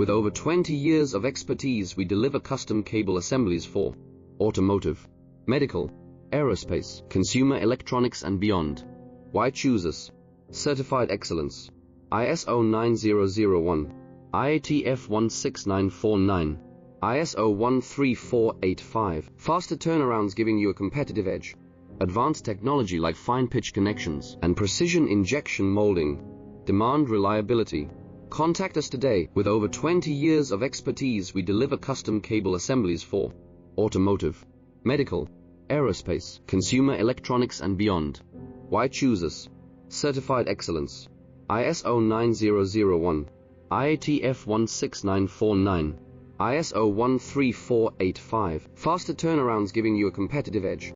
With over 20 years of expertise, we deliver custom cable assemblies for automotive, medical, aerospace, consumer electronics and beyond. Why choose us? Certified excellence. ISO 9001, IATF 16949, ISO 13485. Faster turnarounds giving you a competitive edge. Advanced technology like fine pitch connections and precision injection molding. Demand reliability. Contact us today. With over 20 years of expertise, we deliver custom cable assemblies for automotive, medical, aerospace, consumer electronics and beyond. Why choose us? Certified excellence. ISO 9001, IATF 16949, ISO 13485. Faster turnarounds giving you a competitive edge.